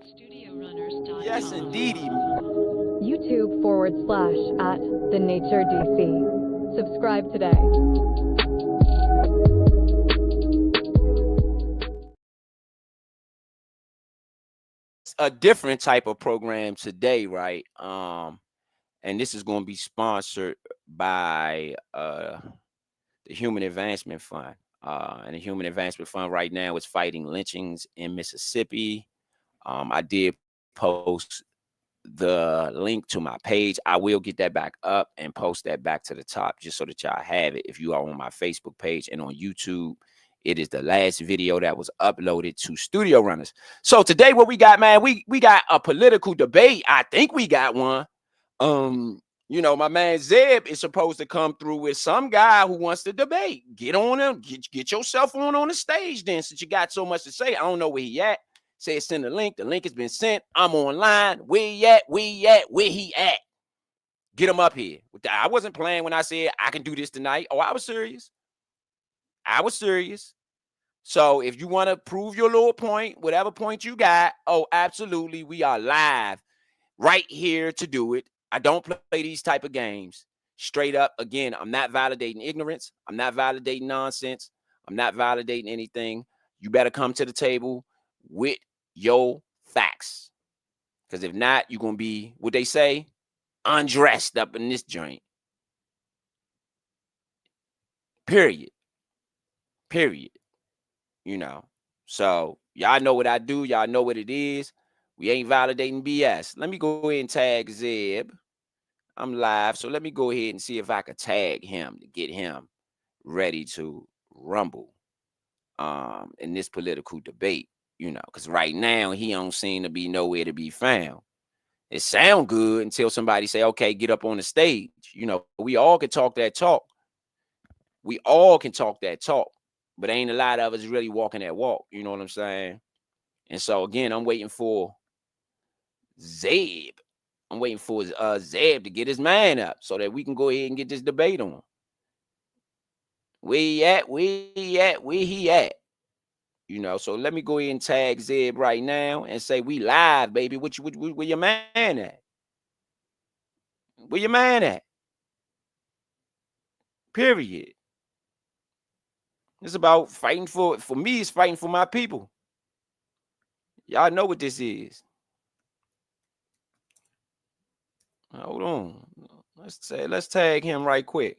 Yes, indeedy. YouTube/@the Nature DC. Subscribe today. A different type of program today, right? And this is going to be sponsored by the Human Advancement Fund. And the Human Advancement Fund right now is fighting lynchings in Mississippi. I did post the link to my page. I will get that back up and post that back to the top just so that y'all have it. If you are on my Facebook page and on YouTube, it is the last video that was uploaded to Studio Runners. So today what we got, man, we got a political debate. I think we got one. You know, my man Zeb is supposed to come through with some guy who wants to debate. Get on him, get yourself on the stage then, since you got so much to say. I don't know where he at. Say send the link. The link has been sent. I'm online. Where he at? Where he at? Get him up here. I wasn't playing when I said I can do this tonight. Oh, I was serious. I was serious. So if you want to prove your little point, whatever point you got, oh, absolutely, we are live right here to do it. I don't play these type of games. Straight up, again, I'm not validating ignorance. I'm not validating nonsense. I'm not validating anything. You better come to the table with your facts. Because if not, you're going to be, what they say, undressed up in this joint. Period. Period. You know. So y'all know what I do. Y'all know what it is. We ain't validating BS. Let me go ahead and tag Zeb. I'm live. So let me go ahead and see if I could tag him to get him ready to rumble in this political debate, you know, because right now he don't seem to be nowhere to be found. It sound good until somebody say, okay, get up on the stage. You know, we all can talk that talk. We all can talk that talk, but ain't a lot of us really walking that walk. You know what I'm saying? And so again, I'm waiting for Zeb. I'm waiting for Zeb to get his man up so that we can go ahead and get this debate on. Where he at? Where he at? Where he at? You know, so let me go ahead and tag Zeb right now and say we live, baby. Where your man at? Where your man at? Period. It's about fighting for me, it's fighting for my people. Y'all know what this is. Hold on. Let's tag him right quick.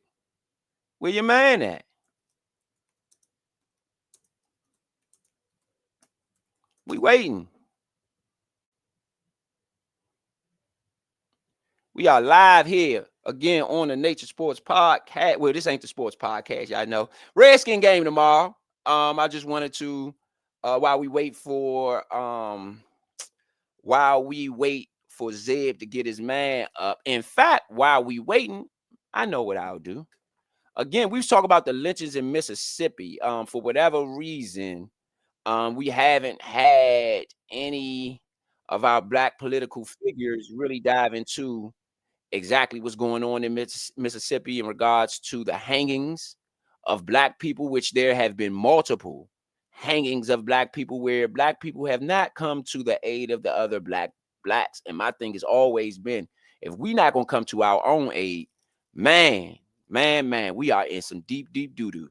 Where your man at? We waiting. We are live here again on the Nature Sports Podcast. Well, this ain't the sports podcast, y'all know. Redskin game tomorrow. I just wanted to while we wait for Zeb to get his man up. In fact, while we waiting, I know what I'll do. Again, we was talking about the lynchings in Mississippi. For whatever reason, we haven't had any of our black political figures really dive into exactly what's going on in Mississippi in regards to the hangings of black people, which there have been multiple hangings of black people where black people have not come to the aid of the other blacks. And my thing has always been, if we not gonna come to our own aid, man, we are in some deep doo-doo.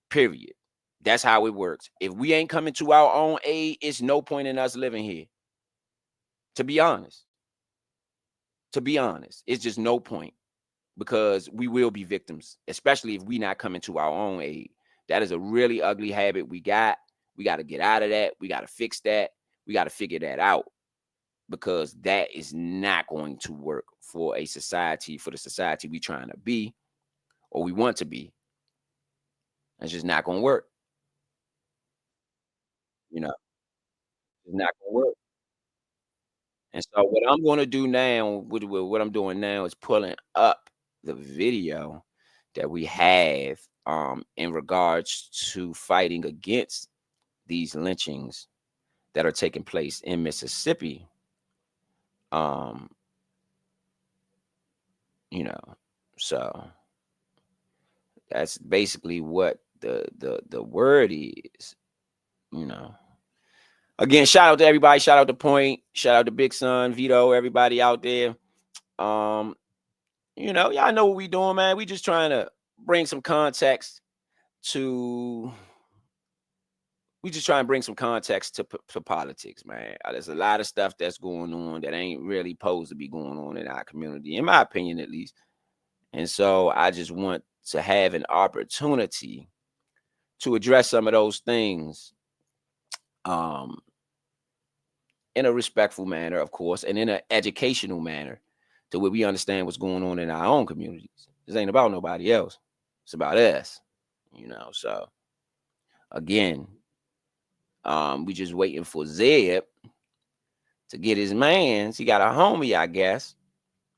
Period. That's how it works. If we ain't coming to our own aid, it's no point in us living here. To be honest. It's just no point, because we will be victims, especially if we not coming to our own aid. That is a really ugly habit we got. We got to get out of that. We got to fix that. We got to figure that out, because that is not going to work for the society we trying to be or we want to be. It's just not going to work. You know, it's not going to work. And so what I'm going to do now, what I'm doing now is pulling up the video that we have in regards to fighting against these lynchings that are taking place in Mississippi. Um, you know, so that's basically what the word is, you know. Again, shout out to everybody. Shout out to Point. Shout out to Big Son, Vito, everybody out there. Y'all know what we doing, man. We just trying to bring some context to to politics, man. There's a lot of stuff that's going on that ain't really supposed to be going on in our community, in my opinion, at least. And so I just want to have an opportunity to address some of those things in a respectful manner, of course, and in an educational manner to where we understand what's going on in our own communities. This ain't about nobody else. It's about us, So again, we just waiting for Zeb to get his mans. He got a homie, I guess,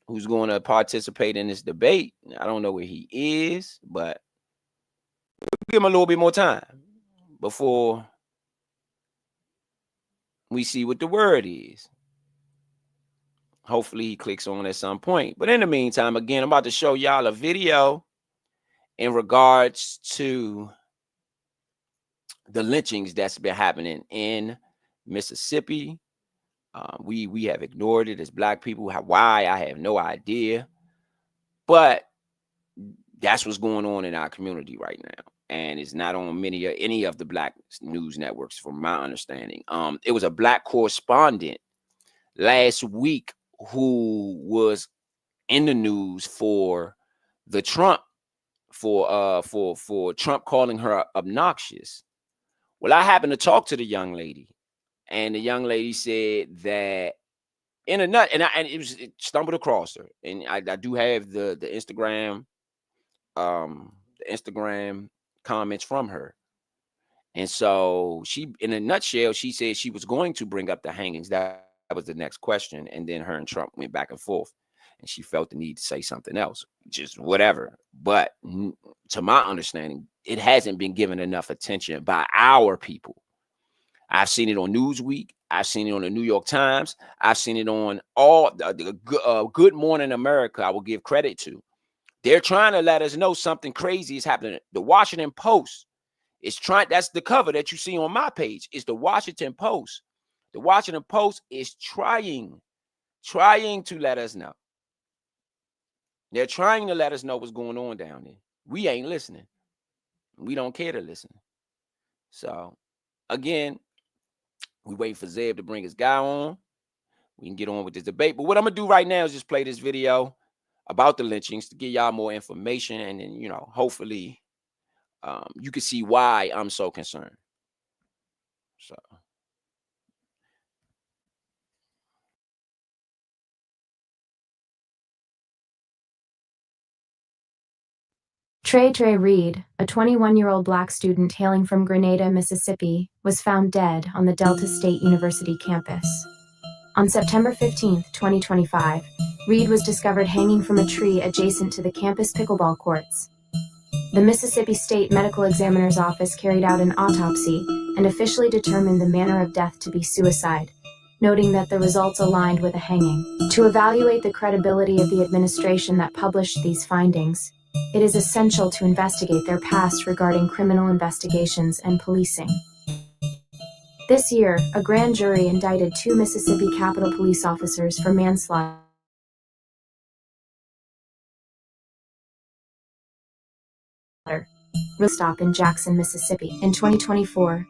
who's going to participate in this debate. I don't know where he is, but we'll give him a little bit more time before we see what the word is. Hopefully he clicks on at some point. But in the meantime, again, I'm about to show y'all a video in regards to the lynchings that's been happening in Mississippi. We have ignored it as Black people. Why? I have no idea. But that's what's going on in our community right now. And it's not on any of the Black news networks, from my understanding. It was a Black correspondent last week who was in the news for the Trump, for Trump calling her obnoxious. Well, I happened to talk to the young lady, and the young lady said that in a nut, and it stumbled across her, and I do have the Instagram comments from her. And so she, in a nutshell, she said she was going to bring up the hangings. That was the next question. And then her and Trump went back and forth, and she felt the need to say something else, just whatever. But to my understanding, it hasn't been given enough attention by our people. I've seen it on Newsweek. I've seen it on the New York Times. I've seen it on all Good Morning America. I will give credit to. They're trying to let us know something crazy is happening. The Washington Post is trying. That's the cover that you see on my page. It's the Washington Post. The Washington Post is trying to let us know. They're trying to let us know what's going on down there. We ain't listening. We don't care to listen. So, again, we wait for Zeb to bring his guy on. We can get on with this debate. But what I'm going to do right now is just play this video about the lynchings to give y'all more information. And then, hopefully you can see why I'm so concerned. So. Trey Reed, a 21-year-old Black student hailing from Grenada, Mississippi, was found dead on the Delta State University campus. On September 15, 2025, Reed was discovered hanging from a tree adjacent to the campus pickleball courts. The Mississippi State Medical Examiner's Office carried out an autopsy and officially determined the manner of death to be suicide, noting that the results aligned with a hanging. To evaluate the credibility of the administration that published these findings, it is essential to investigate their past regarding criminal investigations and policing. This year, a grand jury indicted 2 Mississippi Capitol Police officers for manslaughter. Stop in Jackson, Mississippi. In 2024,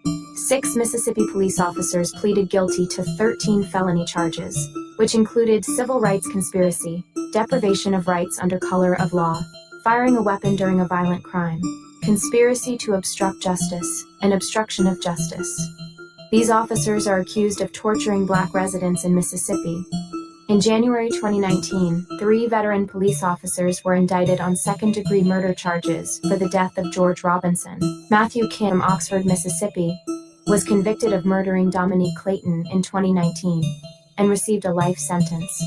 6 Mississippi police officers pleaded guilty to 13 felony charges, which included civil rights conspiracy, deprivation of rights under color of law, firing a weapon during a violent crime, conspiracy to obstruct justice, and obstruction of justice. These officers are accused of torturing Black residents in Mississippi. In January 2019, 3 veteran police officers were indicted on second-degree murder charges for the death of George Robinson. Matthew Kim, Oxford, Mississippi, was convicted of murdering Dominique Clayton in 2019 and received a life sentence.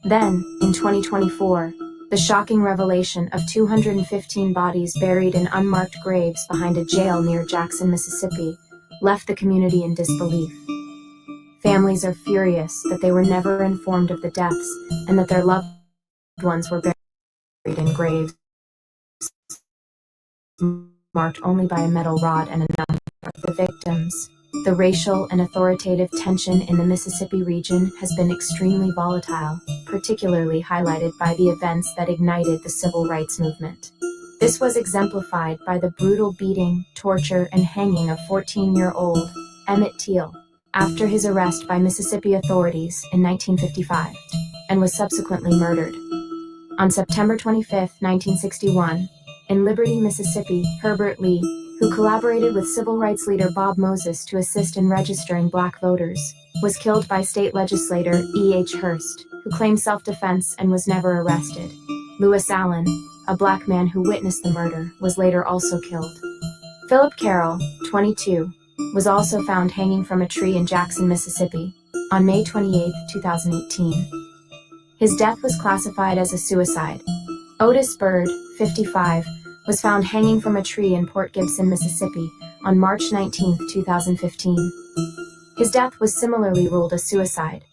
Then, in 2024, the shocking revelation of 215 bodies buried in unmarked graves behind a jail near Jackson, Mississippi, left the community in disbelief. Families are furious that they were never informed of the deaths and that their loved ones were buried in graves marked only by a metal rod and a number. The victims, The racial and authoritative tension in the Mississippi region has been extremely volatile, particularly highlighted by the events that ignited the civil rights movement. This was exemplified by the brutal beating, torture, and hanging of 14-year-old Emmett Till after his arrest by Mississippi authorities in 1955, and was subsequently murdered. On September 25, 1961, in Liberty, Mississippi, Herbert Lee, who collaborated with civil rights leader Bob Moses to assist in registering black voters, was killed by state legislator E.H. Hurst, who claimed self-defense and was never arrested. Lewis Allen, a black man who witnessed the murder, was later also killed. Philip Carroll, 22, was also found hanging from a tree in Jackson, Mississippi, on May 28, 2018. His death was classified as a suicide. Otis Bird, 55, was found hanging from a tree in Port Gibson, Mississippi, on March 19, 2015. His death was similarly ruled a suicide.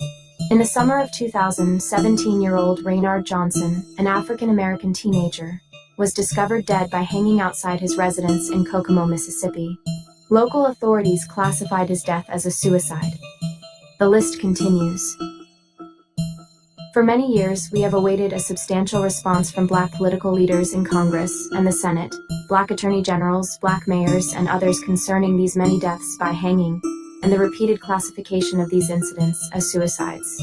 In the summer of 2000, 17-year-old Raynard Johnson, an African-American teenager, was discovered dead by hanging outside his residence in Kokomo, Mississippi. Local authorities classified his death as a suicide. The list continues. For many years, we have awaited a substantial response from Black political leaders in Congress and the Senate, Black attorney generals, Black mayors, and others concerning these many deaths by hanging, and the repeated classification of these incidents as suicides.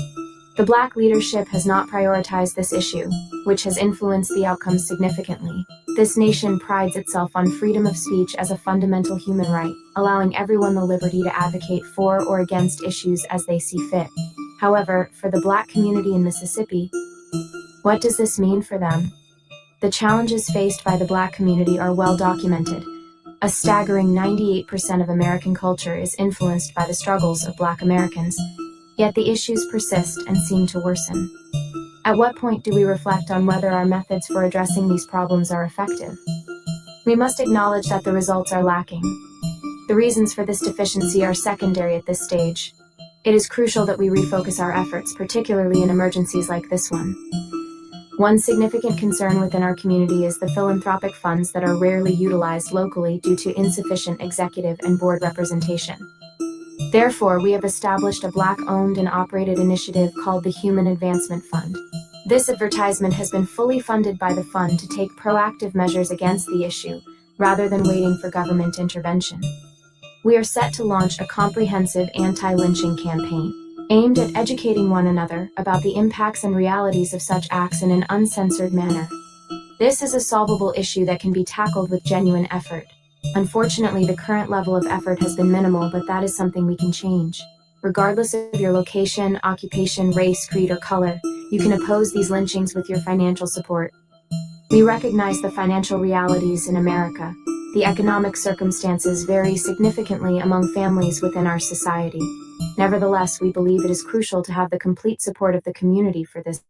The Black leadership has not prioritized this issue, which has influenced the outcome significantly. This nation prides itself on freedom of speech as a fundamental human right, allowing everyone the liberty to advocate for or against issues as they see fit. However, for the Black community in Mississippi, what does this mean for them? The challenges faced by the Black community are well documented. A staggering 98% of American culture is influenced by the struggles of Black Americans, yet the issues persist and seem to worsen. At what point do we reflect on whether our methods for addressing these problems are effective? We must acknowledge that the results are lacking. The reasons for this deficiency are secondary at this stage. It is crucial that we refocus our efforts, particularly in emergencies like this one. One significant concern within our community is the philanthropic funds that are rarely utilized locally due to insufficient executive and board representation. Therefore, we have established a Black-owned and operated initiative called the Human Advancement Fund. This advertisement has been fully funded by the fund to take proactive measures against the issue, rather than waiting for government intervention. We are set to launch a comprehensive anti-lynching campaign, aimed at educating one another about the impacts and realities of such acts in an uncensored manner. This is a solvable issue that can be tackled with genuine effort. Unfortunately, the current level of effort has been minimal, but that is something we can change. Regardless of your location, occupation, race, creed, or color, you can oppose these lynchings with your financial support. We recognize the financial realities in America. The economic circumstances vary significantly among families within our society. Nevertheless, we believe it is crucial to have the complete support of the community for this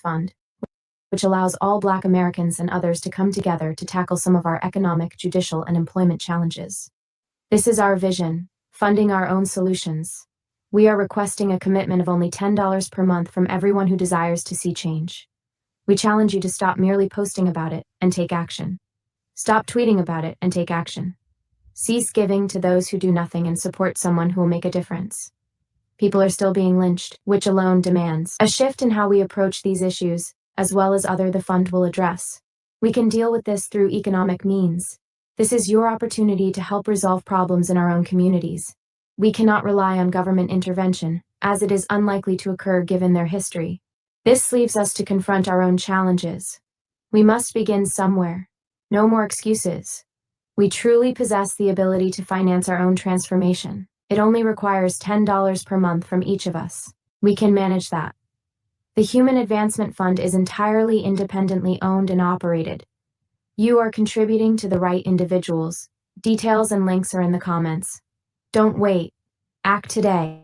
fund, which allows all Black Americans and others to come together to tackle some of our economic, judicial, and employment challenges. This is our vision, funding our own solutions. We are requesting a commitment of only $10 per month from everyone who desires to see change. We challenge you to stop merely posting about it and take action. Stop tweeting about it and take action. Cease giving to those who do nothing and support someone who will make a difference. People are still being lynched, which alone demands a shift in how we approach these issues, as well as other the fund will address. We can deal with this through economic means. This is your opportunity to help resolve problems in our own communities. We cannot rely on government intervention, as it is unlikely to occur given their history. This leaves us to confront our own challenges. We must begin somewhere. No more excuses. We truly possess the ability to finance our own transformation. It only requires $10 per month from each of us. We can manage that. The Human Advancement Fund is entirely independently owned and operated. You are contributing to the right individuals. Details and links are in the comments. Don't wait. Act today.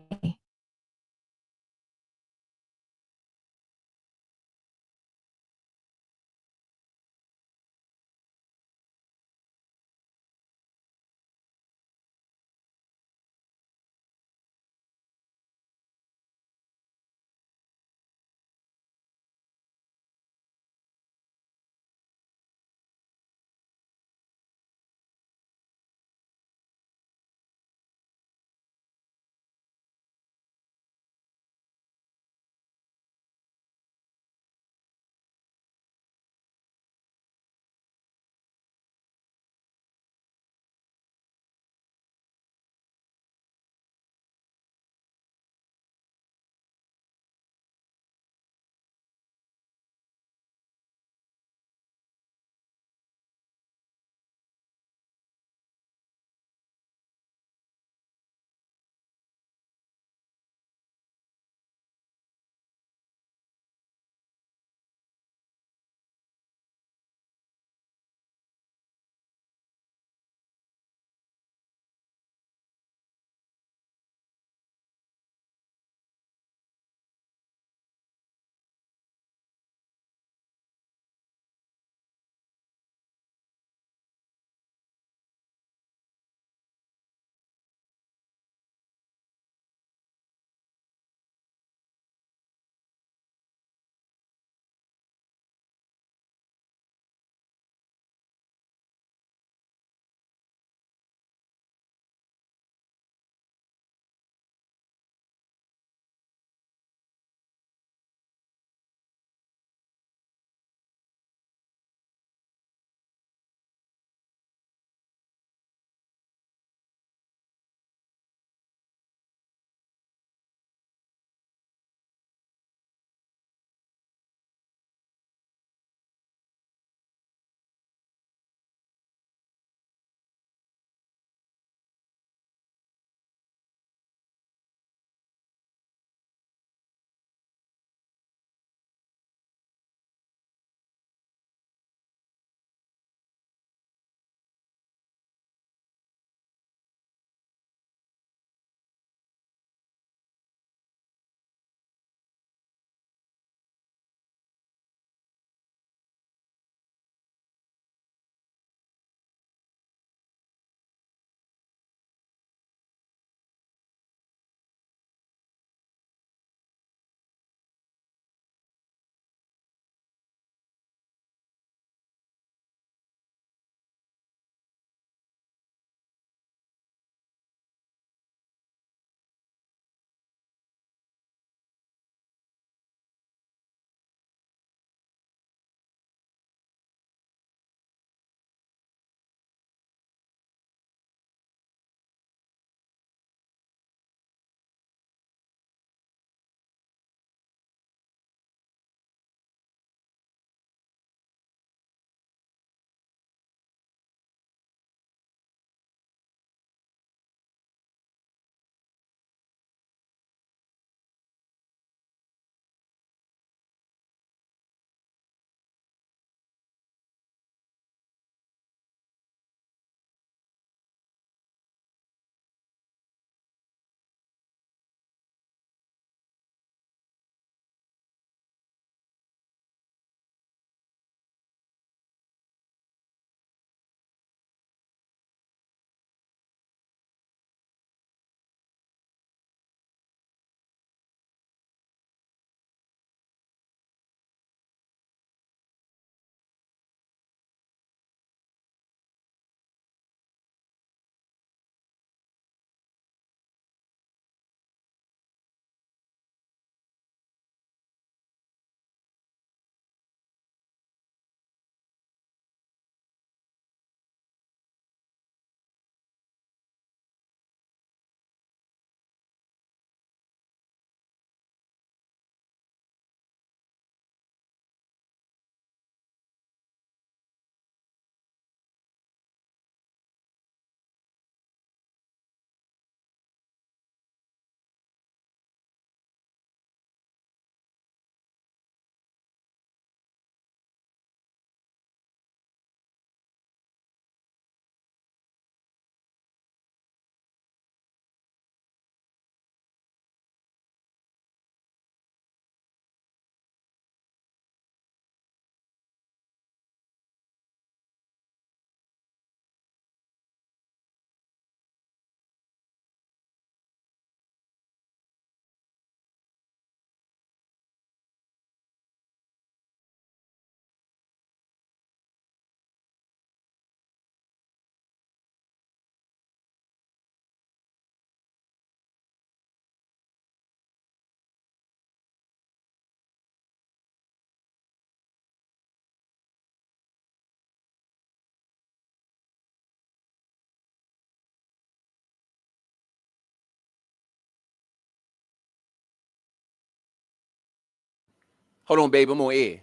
Hold on, babe. I'm on air.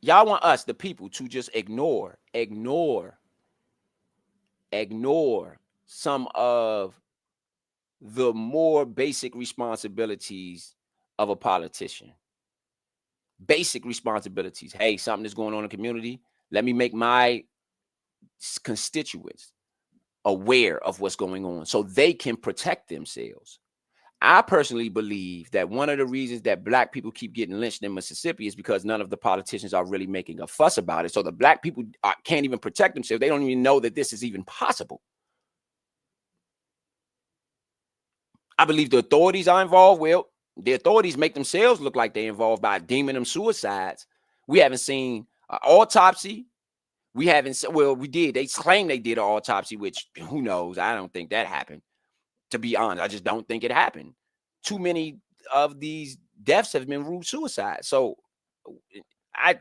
Y'all want us, the people, to just ignore some of the more basic responsibilities of a politician. Basic responsibilities. Hey, something is going on in the community. Let me make my constituents aware of what's going on so they can protect themselves. I personally believe that one of the reasons that black people keep getting lynched in Mississippi is because none of the politicians are really making a fuss about it. So the black people can't even protect themselves. They don't even know that this is even possible. I believe the authorities are involved. Well, the authorities make themselves look like they're involved by deeming them suicides. We haven't seen an autopsy. We haven't, well, we did. They claim they did an autopsy, which who knows? I don't think that happened. To be honest, I just don't think it happened. Too many of these deaths have been ruled suicide. So I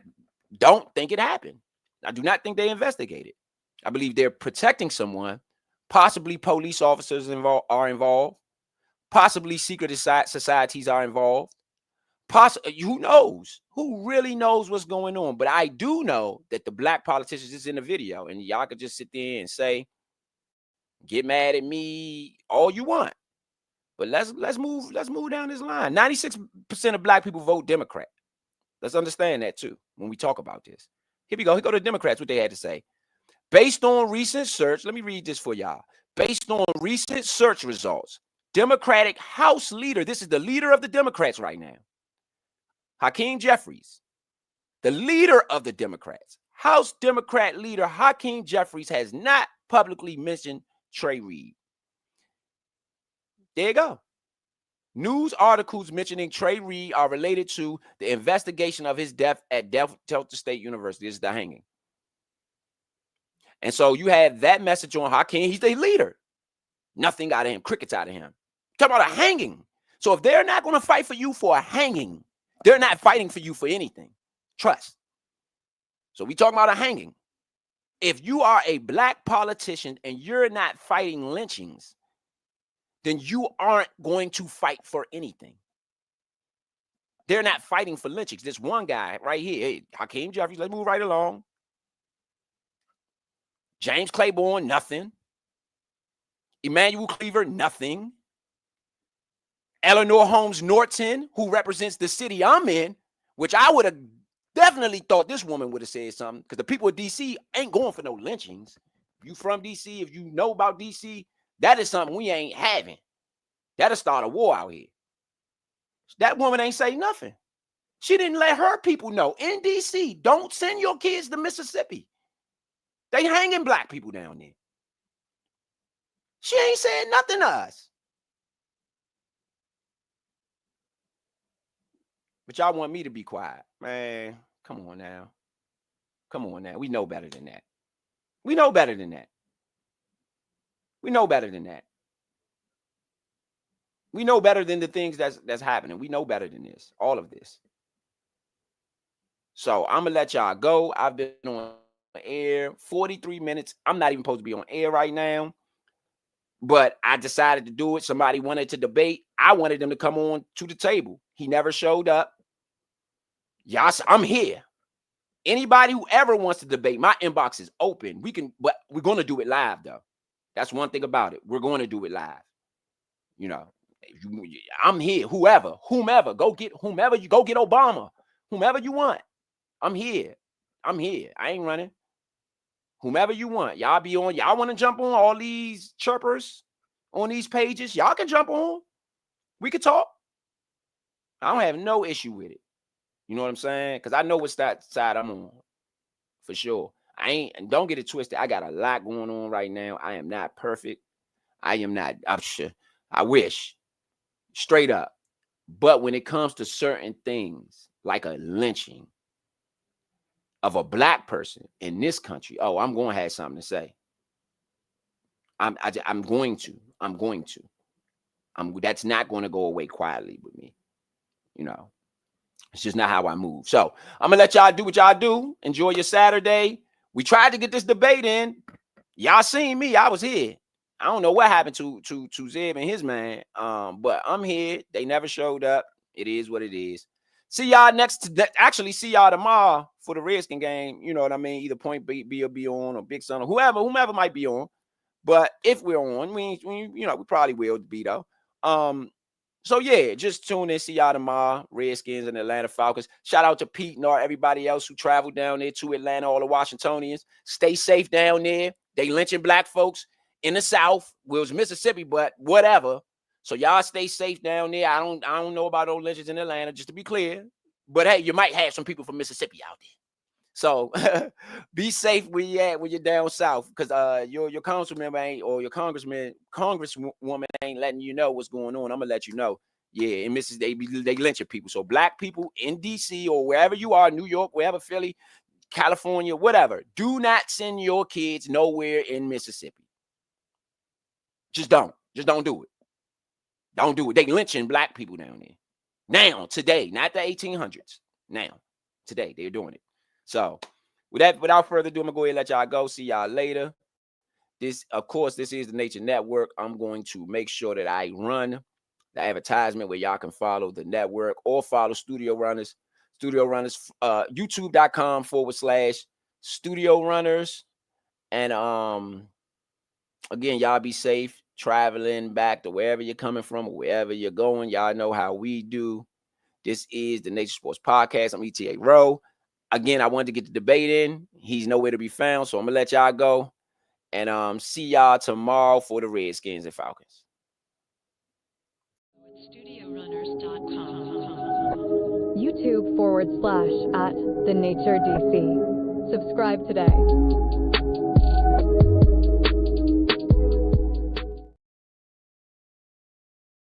don't think it happened. I do not think they investigated. I believe they're protecting someone. Possibly police officers are involved. Possibly secret societies are involved. Who knows? Who really knows what's going on? But I do know that the black politicians is in the video, and y'all could just sit there and say, get mad at me all you want. But let's move down this line. 96% of black people vote Democrat. Let's understand that too when we talk about this. Here we go. Here go the Democrats, what they had to say. Based on recent search, let me read this for y'all. Based on recent search results, Democratic House leader, this is the leader of the Democrats right now, Hakeem Jeffries, the leader of the Democrats, House Democrat leader Hakeem Jeffries has not publicly mentioned Trey Reed. There you go. News articles mentioning Trey Reed are related to the investigation of his death at Delta State University. This is the hanging. And so you have that message on Hakeem. He's the leader. Nothing out of him. Crickets out of him. Talking about a hanging. So if they're not going to fight for you for a hanging, they're not fighting for you for anything. Trust. So we talking about a hanging. If you are a black politician and you're not fighting lynchings, then you aren't going to fight for anything. They're not fighting for lynchings. This one guy right here, hey, Hakeem Jeffries, let's move right along. James Claiborne, nothing. Emmanuel Cleaver, nothing. Eleanor Holmes Norton, who represents the city I'm in, which I would have definitely thought this woman would have said something, because the people of D.C. ain't going for no lynchings. If you from D.C., if you know about D.C., that is something we ain't having. That'll start a war out here. That woman ain't say nothing. She didn't let her people know in D.C., don't send your kids to Mississippi. They hanging black people down there. She ain't saying nothing to us. But y'all want me to be quiet. Man, come on now. Come on now. We know better than that. We know better than that. We know better than that. We know better than the things that's happening. We know better than this. All of this. So I'm going to let y'all go. I've been on air 43 minutes. I'm not even supposed to be on air right now. But I decided to do it. Somebody wanted to debate. I wanted them to come on to the table. He never showed up. Y'all, I'm here. Anybody who ever wants to debate, my inbox is open. But we're going to do it live, though. That's one thing about it. We're going to do it live. You know, I'm here. Whomever, go get whomever you go get Obama, whomever you want. I'm here. I'm here. I ain't running. Whomever you want. Y'all be on. Y'all want to jump on all these chirpers on these pages? Y'all can jump on. We could talk. I don't have no issue with it. You know what I'm saying? Because I know what side I'm on. For sure. And don't get it twisted. I got a lot going on right now. I am not perfect. I am not. I'm sure. I wish. Straight up. But when it comes to certain things, like a lynching of a black person in this country, oh, I'm going to have something to say. I'm going to. That's not going to go away quietly with me. You know, it's just not how I move. So I'm going to let y'all do what y'all do. Enjoy your Saturday. We tried to get this debate in. Y'all seen me. I was here. I don't know what happened to Zeb and his man. But I'm here. They never showed up. It is what it is. See y'all actually see y'all tomorrow for the Redskin game. You know what I mean? Either Point B will be on, or Big Son, or whomever might be on. But if we're on, we probably will be though. So yeah, just tune in, see y'all tomorrow. Redskins and Atlanta Falcons. Shout out to Pete and everybody else who traveled down there to Atlanta, all the Washingtonians. Stay safe down there. They lynching black folks in the South. Well, it's Mississippi, but whatever. So y'all stay safe down there. I don't know about those lynchings in Atlanta, just to be clear. But hey, you might have some people from Mississippi out there. So be safe where you at when you're down south, because your councilman ain't, or your congresswoman ain't letting you know what's going on. I'm gonna let you know. Yeah, in Mississippi, they lynching people. So black people in DC or wherever you are, New York, wherever, Philly, California, whatever, do not send your kids nowhere in Mississippi. Just don't do it. Don't do it. They lynching black people down there. Now, today, not the 1800s. Now, today, they're doing it. So, without further ado, I'm going to go ahead and let y'all go. See y'all later. This is the Nature Network. I'm going to make sure that I run the advertisement where y'all can follow the network or follow Studio Runners. YouTube.com/Studio Runners. And again, y'all be safe traveling back to wherever you're coming from or wherever you're going. Y'all know how we do. This is the Nature Sports Podcast. I'm ETA Rowe. Again, I wanted to get the debate in. He's nowhere to be found, so I'm gonna let y'all go. And see y'all tomorrow for the Redskins and Falcons. YouTube.com/@TheNatureDC. Subscribe today.